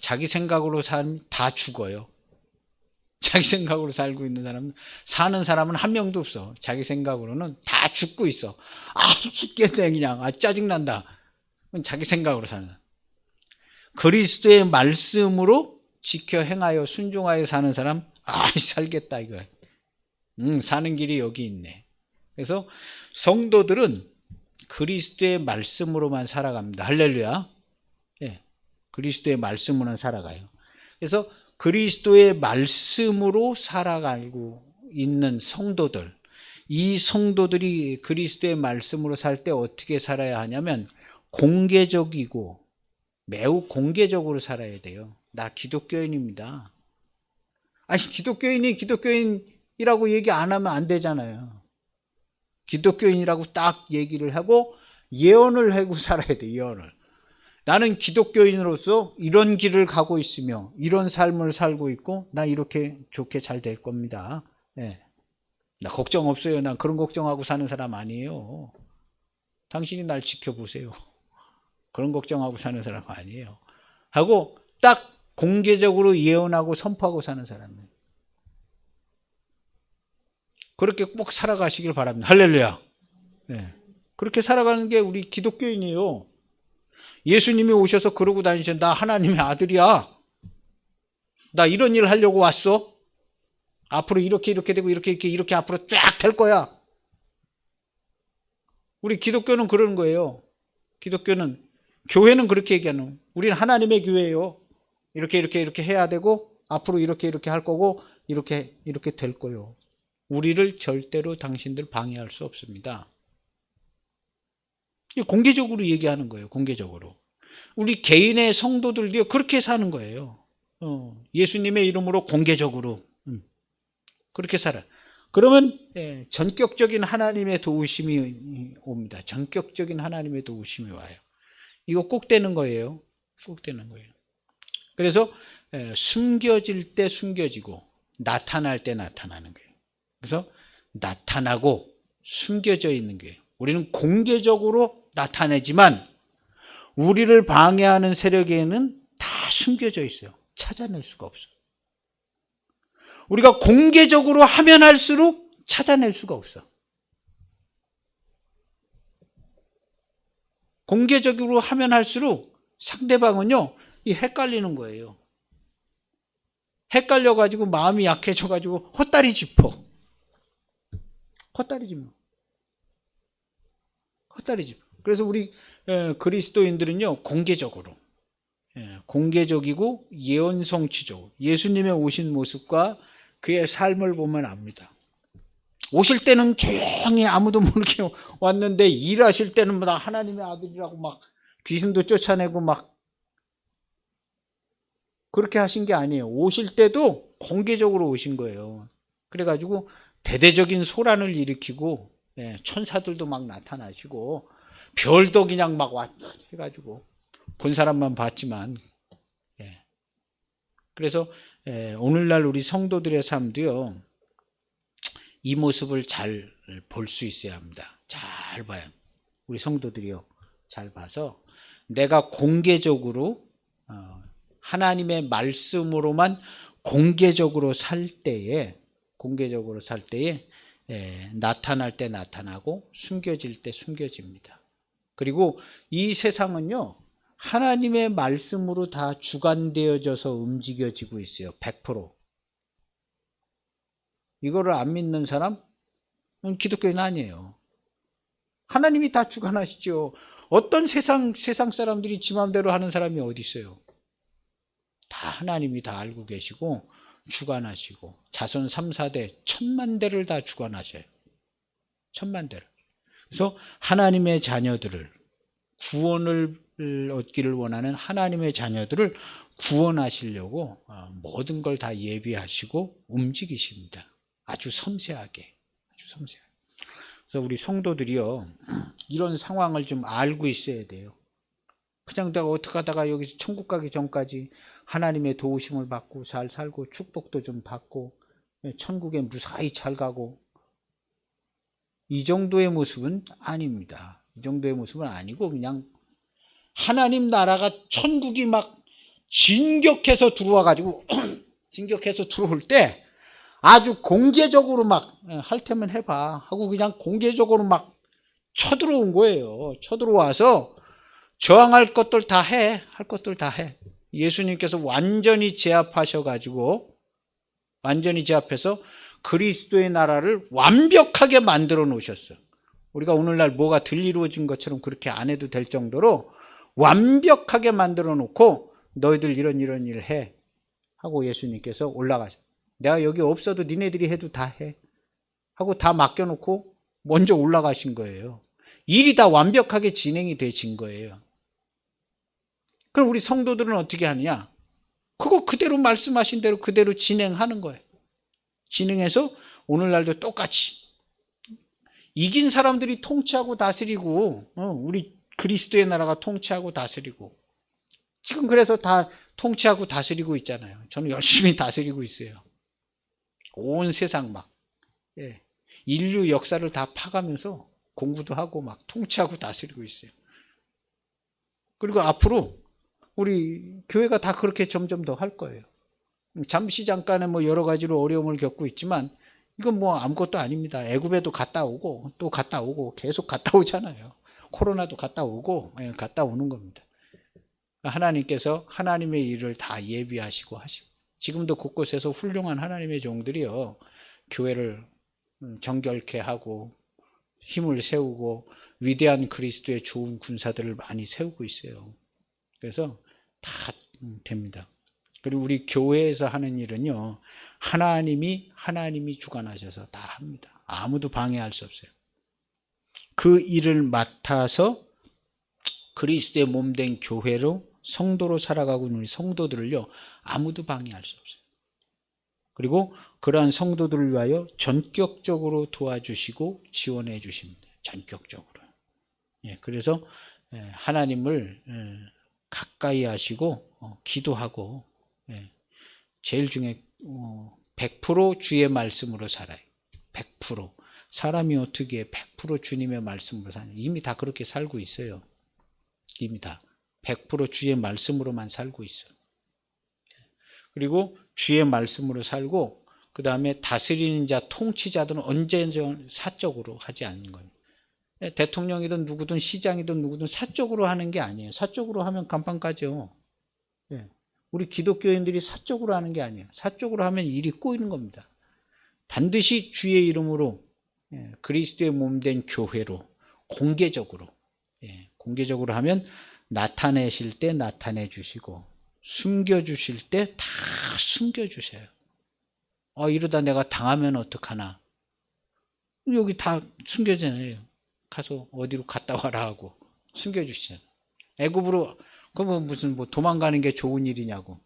자기 생각으로 살면 다 죽어요. 자기 생각으로 살고 있는 사는 사람은 한 명도 없어. 자기 생각으로는 다 죽고 있어. 죽겠네 그냥. 짜증난다. 자기 생각으로 사는. 그리스도의 말씀으로 지켜 행하여 순종하여 사는 사람, 살겠다 이거. 사는 길이 여기 있네. 그래서 성도들은 그리스도의 말씀으로만 살아갑니다. 할렐루야. 그리스도의 말씀으로만 살아가요. 그래서 그리스도의 말씀으로 살아가고 있는 성도들, 이 성도들이 그리스도의 말씀으로 살 때 어떻게 살아야 하냐면 공개적이고 매우 공개적으로 살아야 돼요. 나 기독교인입니다. 아니, 기독교인이 기독교인이라고 얘기 안 하면 안 되잖아요. 기독교인이라고 딱 얘기를 하고 예언을 하고 살아야 돼. 예언을. 나는 기독교인으로서 이런 길을 가고 있으며 이런 삶을 살고 있고 나 이렇게 좋게 잘 될 겁니다. 네. 나 걱정 없어요. 난 그런 걱정하고 사는 사람 아니에요. 당신이 날 지켜보세요. 그런 걱정하고 사는 사람 아니에요. 하고 딱 공개적으로 예언하고 선포하고 사는 사람이에요. 그렇게 꼭 살아가시길 바랍니다. 할렐루야. 네. 그렇게 살아가는 게 우리 기독교인이에요. 예수님이 오셔서 그러고 다니셨는데 나 하나님의 아들이야. 나 이런 일 하려고 왔어. 앞으로 이렇게 되고 이렇게 앞으로 쫙 될 거야. 우리 기독교는 그러는 거예요. 기독교는 교회는 그렇게 얘기하는 거예요. 우리는 하나님의 교회예요. 이렇게 해야 되고 앞으로 이렇게 할 거고 이렇게 될 거예요. 우리를 절대로 당신들 방해할 수 없습니다. 공개적으로 얘기하는 거예요. 공개적으로. 우리 개인의 성도들도 그렇게 사는 거예요. 예수님의 이름으로 공개적으로 그렇게 살아. 그러면 전격적인 하나님의 도우심이 옵니다. 전격적인 하나님의 도우심이 와요. 이거 꼭 되는 거예요. 꼭 되는 거예요. 그래서 숨겨질 때 숨겨지고 나타날 때 나타나는 거예요. 그래서 나타나고 숨겨져 있는 거예요. 우리는 공개적으로 나타내지만 우리를 방해하는 세력에는 다 숨겨져 있어요. 찾아낼 수가 없어요. 우리가 공개적으로 하면 할수록 찾아낼 수가 없어. 공개적으로 하면 할수록 상대방은요, 이 헷갈리는 거예요. 헷갈려가지고 마음이 약해져가지고 헛다리 짚어. 헛다리 짚어. 그래서 우리 그리스도인들은요, 공개적이고 예언 성취적, 예수님의 오신 모습과 그의 삶을 보면 압니다. 오실 때는 조용히 아무도 모르게 왔는데 일하실 때는 나 하나님의 아들이라고 막 귀신도 쫓아내고 막 그렇게 하신 게 아니에요. 오실 때도 공개적으로 오신 거예요. 그래가지고 대대적인 소란을 일으키고 천사들도 막 나타나시고 별도 그냥 막 해가지고 본 사람만 봤지만 그래서 오늘날 우리 성도들의 삶도요 이 모습을 잘 볼 수 있어야 합니다. 잘 봐요. 우리 성도들이요 잘 봐서 내가 공개적으로 하나님의 말씀으로만 공개적으로 살 때에 나타날 때 나타나고 숨겨질 때 숨겨집니다. 그리고 이 세상은요 하나님의 말씀으로 다 주관되어져서 움직여지고 있어요. 100%. 이거를 안 믿는 사람은 기독교인 아니에요. 하나님이 다 주관하시죠. 어떤 세상 사람들이 지 마음대로 하는 사람이 어디 있어요. 다 하나님이 다 알고 계시고 주관하시고 자손 3, 4대 1000만 대를 다 주관하셔요. 1000만 대를. 그래서 하나님의 자녀들을 구원을 얻기를 원하는 하나님의 자녀들을 구원하시려고 모든 걸 다 예비하시고 움직이십니다. 아주 섬세하게. 그래서 우리 성도들이요 이런 상황을 좀 알고 있어야 돼요. 그냥 내가 어떻게 하다가 여기서 천국 가기 전까지 하나님의 도우심을 받고 잘 살고 축복도 좀 받고 천국에 무사히 잘 가고 이 정도의 모습은 아닙니다. 이 정도의 모습은 아니고 그냥 하나님 나라가 천국이 막 진격해서 들어와가지고 진격해서 들어올 때 아주 공개적으로 막 할 테면 해봐 하고 그냥 공개적으로 막 쳐들어온 거예요. 쳐들어와서 저항할 것들 다 해. 할 것들 다 해. 예수님께서 완전히 제압하셔가지고 완전히 제압해서 그리스도의 나라를 완벽하게 만들어 놓으셨어요. 우리가 오늘날 뭐가 덜 이루어진 것처럼 그렇게 안 해도 될 정도로 완벽하게 만들어 놓고 너희들 이런 일 해 하고 예수님께서 올라가셔. 내가 여기 없어도 니네들이 해도 다 해. 하고 다 맡겨놓고 먼저 올라가신 거예요. 일이 다 완벽하게 진행이 되신 거예요. 그럼 우리 성도들은 어떻게 하느냐? 그거 그대로 말씀하신 대로 그대로 진행하는 거예요. 진행해서 오늘날도 똑같이 이긴 사람들이 통치하고 다스리고 우리 그리스도의 나라가 통치하고 다스리고 지금 그래서 다 통치하고 다스리고 있잖아요. 저는 열심히 다스리고 있어요. 온 세상 막 인류 역사를 다 파가면서 공부도 하고 막 통치하고 다스리고 있어요. 그리고 앞으로 우리 교회가 다 그렇게 점점 더 할 거예요. 잠시 잠깐의 뭐 여러 가지로 어려움을 겪고 있지만 이건 뭐 아무것도 아닙니다. 애굽에도 갔다 오고 또 갔다 오고 계속 갔다 오잖아요. 코로나도 갔다 오고 갔다 오는 겁니다. 하나님께서 하나님의 일을 다 예비하시고 하시고 지금도 곳곳에서 훌륭한 하나님의 종들이요 교회를 정결케 하고 힘을 세우고 위대한 그리스도의 좋은 군사들을 많이 세우고 있어요. 그래서 다 됩니다. 그리고 우리 교회에서 하는 일은요 하나님이 주관하셔서 다 합니다. 아무도 방해할 수 없어요. 그 일을 맡아서 그리스도의 몸된 교회로 성도로 살아가고 있는 우리 성도들을요 아무도 방해할 수 없어요. 그리고 그러한 성도들을 위하여 전격적으로 도와주시고 지원해 주십니다. 전격적으로. 그래서 하나님을 가까이 하시고 기도하고 제일 중요해 100% 주의 말씀으로 살아요. 100%. 사람이 어떻게 100% 주님의 말씀으로 사냐. 이미 다 그렇게 살고 있어요. 이미 다 100% 주의 말씀으로만 살고 있어요. 그리고 주의 말씀으로 살고 그 다음에 다스리는 자, 통치자들은 언제나 사적으로 하지 않는 거예요. 대통령이든 누구든 시장이든 누구든 사적으로 하는 게 아니에요. 사적으로 하면 간판 까죠. 우리 기독교인들이 사적으로 하는 게 아니에요. 사적으로 하면 일이 꼬이는 겁니다. 반드시 주의 이름으로 그리스도의 몸된 교회로 공개적으로 공개적으로 하면 나타내실 때 나타내 주시고 숨겨주실 때 다 숨겨주세요. 이러다 내가 당하면 어떡하나. 여기 다 숨겨잖아요. 가서 어디로 갔다 와라 하고 숨겨주시잖아요. 애굽으로 그러면 무슨 뭐 도망가는 게 좋은 일이냐고.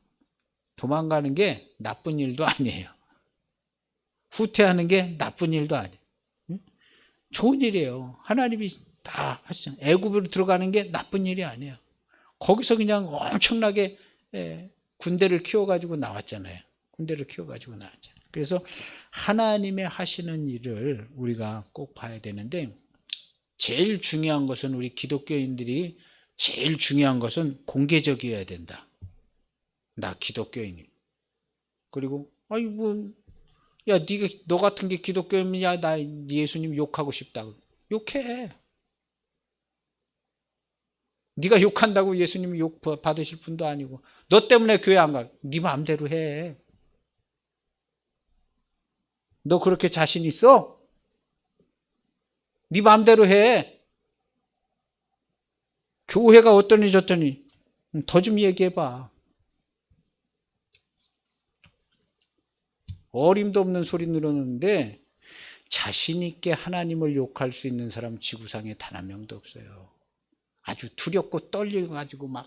도망가는 게 나쁜 일도 아니에요. 후퇴하는 게 나쁜 일도 아니에요. 좋은 일이에요. 하나님이 다 하시잖아요. 애굽으로 들어가는 게 나쁜 일이 아니에요. 거기서 그냥 엄청나게 군대를 키워가지고 나왔잖아요. 군대를 키워가지고 나왔잖아요. 그래서 하나님의 하시는 일을 우리가 꼭 봐야 되는데 제일 중요한 것은 우리 기독교인들이 제일 중요한 것은 공개적이어야 된다. 나 기독교인이. 그리고 야 너 같은 게 기독교인이면 야 나 예수님 욕하고 싶다. 욕해. 네가 욕한다고 예수님이 욕 받으실 분도 아니고 너 때문에 교회 안 가. 네 마음대로 해. 너 그렇게 자신 있어? 네 마음대로 해. 교회가 어떠니 저떠니 더 좀 얘기해봐. 어림도 없는 소리 늘었는데 자신 있게 하나님을 욕할 수 있는 사람 지구상에 단 한 명도 없어요. 아주 두렵고 떨려가지고 막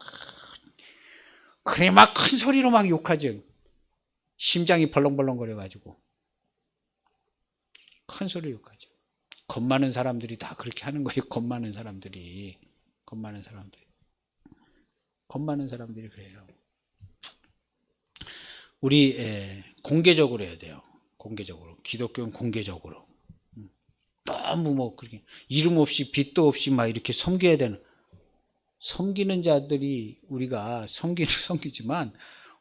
그래 막 큰 소리로 막 욕하죠. 심장이 벌렁벌렁거려가지고 큰 소리로 욕하죠. 겁 많은 사람들이 다 그렇게 하는 거예요. 겁 많은 사람들이 그래요. 우리 공개적으로 해야 돼요. 공개적으로. 기독교는 공개적으로. 너무 뭐 그렇게 이름 없이 빚도 없이 막 이렇게 섬겨야 되는. 섬기는 자들이 우리가 섬기지만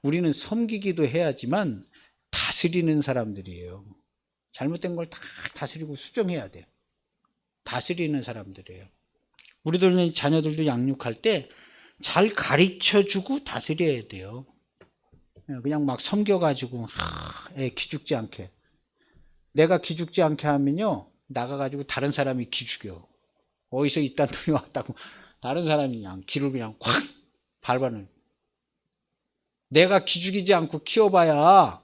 우리는 섬기기도 해야지만 다스리는 사람들이에요. 잘못된 걸 다 다스리고 수정해야 돼요. 다스리는 사람들이에요. 우리들 자녀들도 양육할 때 잘 가르쳐주고 다스려야 돼요. 그냥 막 섬겨가지고 애 기죽지 않게. 내가 기죽지 않게 하면요 나가가지고 다른 사람이 기죽여. 어디서 이딴 돈이 왔다고 다른 사람이 그냥 기를 그냥 확 밟아는. 내가 기죽이지 않고 키워봐야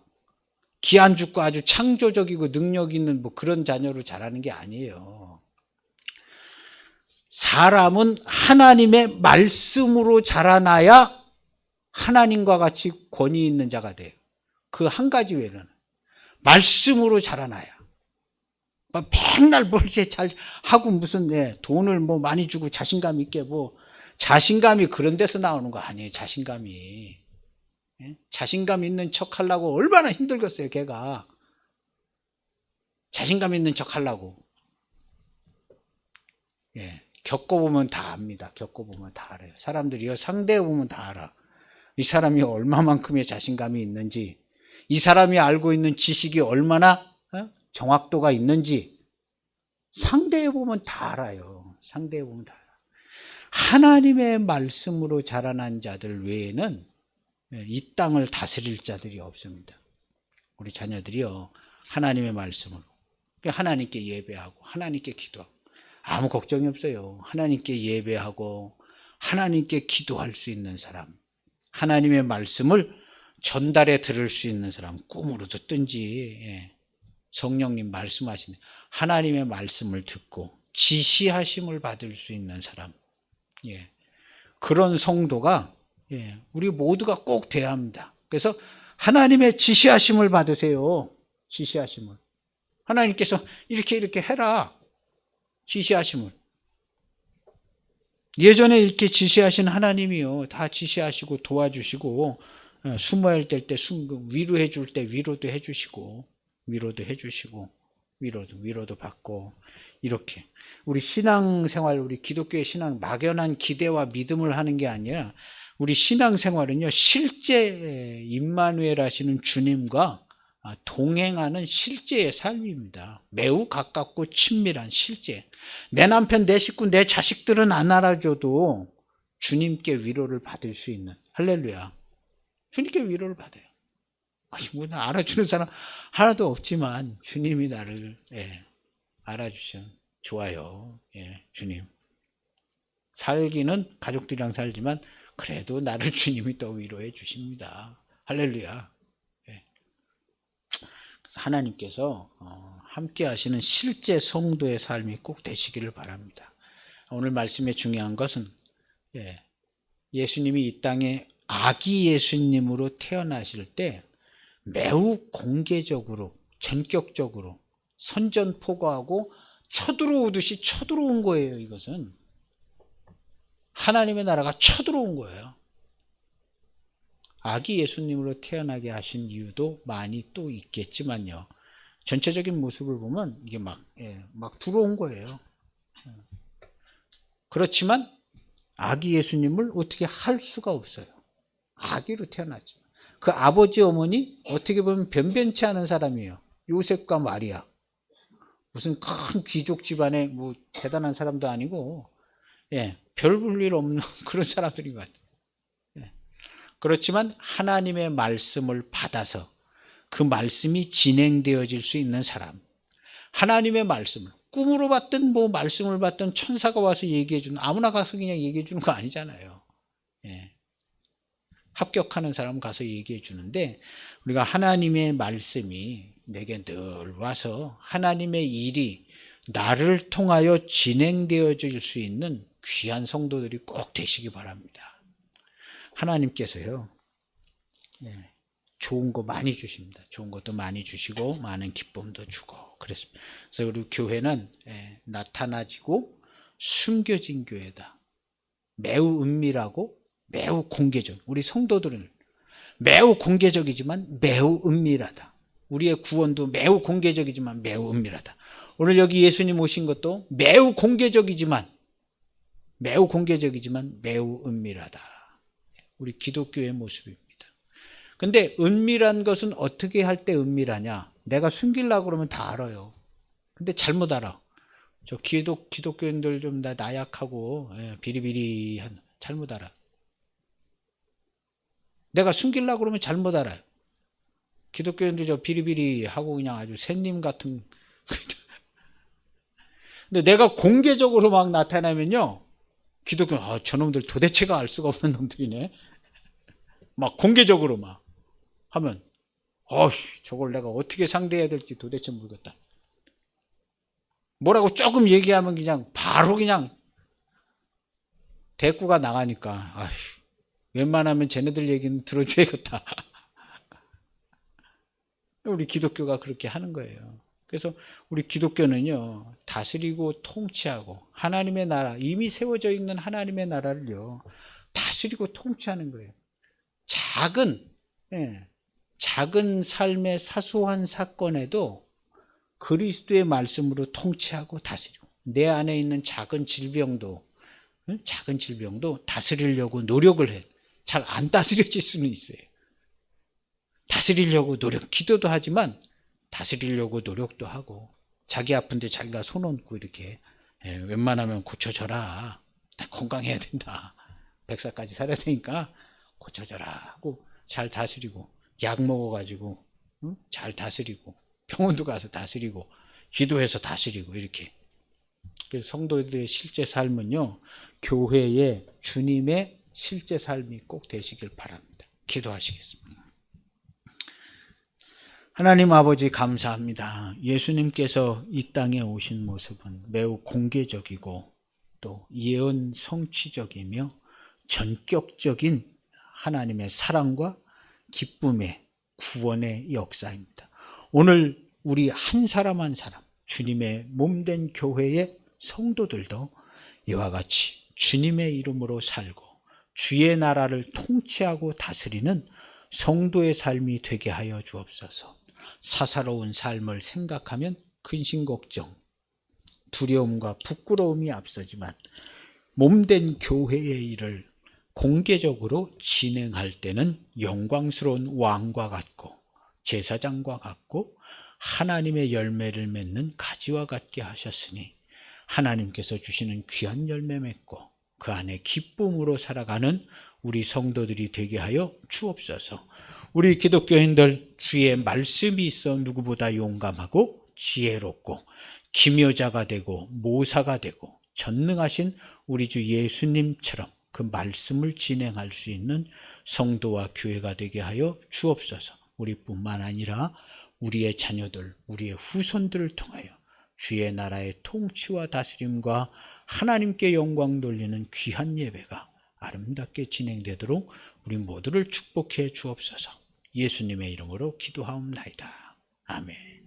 기안 죽고 아주 창조적이고 능력 있는 뭐 그런 자녀로 자라는 게 아니에요. 사람은 하나님의 말씀으로 자라나야 하나님과 같이 권위 있는 자가 돼요. 그 한 가지 외에는 말씀으로 자라나야. 맨날 뭘 잘 하고 무슨 돈을 뭐 많이 주고 자신감 있게 뭐 자신감이 그런 데서 나오는 거 아니에요. 자신감이. 자신감 있는 척 하려고 얼마나 힘들겠어요, 걔가. 자신감 있는 척 하려고. 겪어보면 다 압니다. 겪어보면 다 알아요. 사람들이요, 상대해보면 다 알아. 이 사람이 얼마만큼의 자신감이 있는지, 이 사람이 알고 있는 지식이 얼마나 정확도가 있는지 상대해보면 다 알아요. 상대해보면 다 알아. 하나님의 말씀으로 자라난 자들 외에는 이 땅을 다스릴 자들이 없습니다. 우리 자녀들이요, 하나님의 말씀으로 하나님께 예배하고 하나님께 기도하고 아무 걱정이 없어요. 하나님께 예배하고 하나님께 기도할 수 있는 사람, 하나님의 말씀을 전달해 들을 수 있는 사람, 꿈으로 듣든지 성령님 말씀하시는 하나님의 말씀을 듣고 지시하심을 받을 수 있는 사람, 그런 성도가 우리 모두가 꼭 돼야 합니다. 그래서 하나님의 지시하심을 받으세요. 지시하심을. 하나님께서 이렇게 해라. 지시하심을. 예전에 이렇게 지시하신 하나님이요, 다 지시하시고 도와주시고, 숨어야 될 때 위로해 줄 때 위로도 해주시고, 위로도 받고, 이렇게. 우리 신앙생활, 우리 기독교의 신앙, 막연한 기대와 믿음을 하는 게 아니라, 우리 신앙생활은요, 실제 임마누엘 하시는 주님과 동행하는 실제의 삶입니다. 매우 가깝고 친밀한 실제. 내 남편, 내 식구, 내 자식들은 안 알아줘도 주님께 위로를 받을 수 있는. 할렐루야. 주님께 위로를 받아요. 뭐 알아주는 사람 하나도 없지만 주님이 나를 알아주시면 좋아요. 주님. 살기는 가족들이랑 살지만 그래도 나를 주님이 또 위로해 주십니다. 할렐루야. 하나님께서 함께 하시는 실제 성도의 삶이 꼭 되시기를 바랍니다. 오늘 말씀의 중요한 것은 예수님이 이 땅에 아기 예수님으로 태어나실 때 매우 공개적으로, 전격적으로 선전포고하고 쳐들어오듯이 쳐들어온 거예요. 이것은 하나님의 나라가 쳐들어온 거예요. 아기 예수님으로 태어나게 하신 이유도 많이 또 있겠지만요, 전체적인 모습을 보면 이게 막 들어온 거예요. 그렇지만 아기 예수님을 어떻게 할 수가 없어요. 아기로 태어났지만. 그 아버지 어머니 어떻게 보면 변변치 않은 사람이에요. 요셉과 마리아. 무슨 큰 귀족 집안의 뭐 대단한 사람도 아니고, 별 볼 일 없는 그런 사람들인 것 같아요. 그렇지만 하나님의 말씀을 받아서 그 말씀이 진행되어질 수 있는 사람, 하나님의 말씀을 꿈으로 받든 뭐 말씀을 받든 천사가 와서 얘기해 주는, 아무나 가서 그냥 얘기해 주는 거 아니잖아요. 합격하는 사람 가서 얘기해 주는데, 우리가 하나님의 말씀이 내게 늘 와서 하나님의 일이 나를 통하여 진행되어질 수 있는 귀한 성도들이 꼭 되시기 바랍니다. 하나님께서요, 좋은 거 많이 주십니다. 좋은 것도 많이 주시고 많은 기쁨도 주고 그랬습니다. 그래서 우리 교회는 나타나지고 숨겨진 교회다. 매우 은밀하고 매우 공개적. 우리 성도들은 매우 공개적이지만 매우 은밀하다. 우리의 구원도 매우 공개적이지만 매우 은밀하다. 오늘 여기 예수님 오신 것도 매우 공개적이지만 매우 은밀하다. 우리 기독교의 모습입니다. 근데 은밀한 것은 어떻게 할 때 은밀하냐? 내가 숨기려고 그러면 다 알아요. 근데 잘못 알아. 저 기독교인들 좀 나약하고 비리비리한, 잘못 알아. 내가 숨기려고 그러면 잘못 알아요. 기독교인들 저 비리비리하고 그냥 아주 샌님 같은. 근데 내가 공개적으로 막 나타나면요, 기독교, 저놈들 도대체가 알 수가 없는 놈들이네. 막 공개적으로 막 하면 저걸 내가 어떻게 상대해야 될지 도대체 모르겠다. 뭐라고 조금 얘기하면 그냥 바로 그냥 대꾸가 나가니까 웬만하면 쟤네들 얘기는 들어줘야겠다. 우리 기독교가 그렇게 하는 거예요. 그래서 우리 기독교는요, 다스리고 통치하고 하나님의 나라, 이미 세워져 있는 하나님의 나라를요, 다스리고 통치하는 거예요. 작은 삶의 사소한 사건에도 그리스도의 말씀으로 통치하고 다스리고, 내 안에 있는 작은 질병도 다스리려고 노력을 해. 잘 안 다스려질 수는 있어요. 다스리려고 기도도 하지만 다스리려고 노력도 하고, 자기 아픈데 자기가 손 얹고 이렇게, 웬만하면 고쳐져라. 나 건강해야 된다. 100살까지 살아야 되니까 고쳐져라 하고 잘 다스리고, 약 먹어가지고 잘 다스리고, 병원도 가서 다스리고, 기도해서 다스리고, 이렇게. 그래서 성도들의 실제 삶은요, 교회의 주님의 실제 삶이 꼭 되시길 바랍니다. 기도하시겠습니다. 하나님 아버지, 감사합니다. 예수님께서 이 땅에 오신 모습은 매우 공개적이고 또 예언 성취적이며 전격적인 하나님의 사랑과 기쁨의 구원의 역사입니다. 오늘 우리 한 사람 한 사람, 주님의 몸된 교회의 성도들도 이와 같이 주님의 이름으로 살고 주의 나라를 통치하고 다스리는 성도의 삶이 되게 하여 주옵소서. 사사로운 삶을 생각하면 근심 걱정, 두려움과 부끄러움이 앞서지만 몸된 교회의 일을 공개적으로 진행할 때는 영광스러운 왕과 같고 제사장과 같고 하나님의 열매를 맺는 가지와 같게 하셨으니 하나님께서 주시는 귀한 열매 맺고 그 안에 기쁨으로 살아가는 우리 성도들이 되게 하여 주옵소서. 우리 기독교인들, 주의 말씀이 있어 누구보다 용감하고 지혜롭고 기묘자가 되고 모사가 되고 전능하신 우리 주 예수님처럼 그 말씀을 진행할 수 있는 성도와 교회가 되게 하여 주옵소서. 우리뿐만 아니라 우리의 자녀들, 우리의 후손들을 통하여 주의 나라의 통치와 다스림과 하나님께 영광 돌리는 귀한 예배가 아름답게 진행되도록 우리 모두를 축복해 주옵소서. 예수님의 이름으로 기도하옵나이다. 아멘.